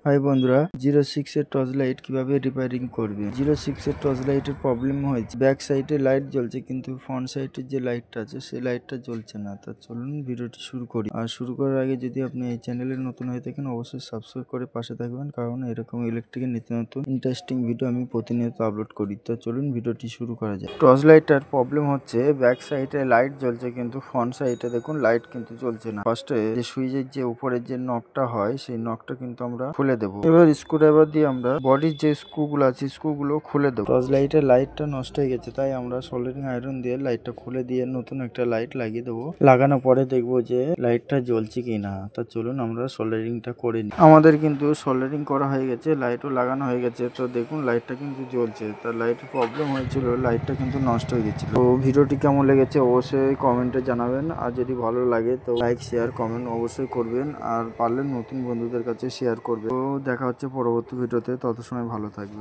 High বন্ধুরা, 06 এর torch light কিভাবে রিপেয়ারিং করবে। 06 এর টর্চ লাইটের প্রবলেম হয়েছে, ব্যাক সাইডে লাইট জ্বলছে কিন্তু ফ্রন্ট সাইডের যে লাইটটা আছে সেই লাইটটা জ্বলছে না। তা চলুন ভিডিওটি শুরু করি। আর শুরু করার আগে যদি আপনি এই চ্যানেলে নতুন হয়ে থাকেন অবশ্যই সাবস্ক্রাইব করে পাশে থাকবেন, কারণ এরকম ইলেকট্রিকের নিত্য নতুন ইন্টারেস্টিং ভিডিও আমি প্রতিনিয়ত আপলোড করি। তো চলুন ভিডিওটি শুরু করা যায়। টর্চ লাইটটার প্রবলেম হচ্ছে ব্যাক সাইডে লাইট জ্বলছে কিন্তু ফ্রন্ট সাইডে দেখুন লাইট কিন্তু জ্বলছে না। ফার্স্টে যে সুইচের যে উপরের যে নকটা হয় সেই নকটা কিন্তু আমরা খুলে দেবো। এবার স্ক্রুড্রাইভার দিয়ে আমরা বডির যে স্ক্রু গুলো আছে স্ক্রু গুলো খুলে দেবো। টর্চ লাইটের লাইটটা নষ্ট হয়ে গেছে, তাই আমরা সোল্ডারিং আয়রন দিয়ে লাইটটা খুলে দিয়ে নতুন একটা লাইট লাগিয়ে দেবো। লাগানোর পরে দেখবো যে লাইটটা জ্বলছে কিনা। তা চলুন আমরা সোল্ডারিংটা করে নিই। আমাদের কিন্তু সোল্ডারিং করা হয়ে গেছে, লাইটও লাগানো হয়ে গেছে। তো দেখুন লাইটটা কিন্তু জ্বলছে। তার লাইটের প্রবলেম হয়েছিল, লাইটটা কিন্তু নষ্ট হয়ে গেছিল। তো ভিডিওটি কেমন লেগেছে অবশ্যই কমেন্টে জানাবেন, আর যদি ভালো লাগে তো লাইক শেয়ার কমেন্ট অবশ্যই করবেন, আর পারলে নতুন বন্ধুদের কাছে শেয়ার করবেন। তো দেখা হচ্ছে পরবর্তী ভিডিওতে, তত সময় ভালো থাকবে।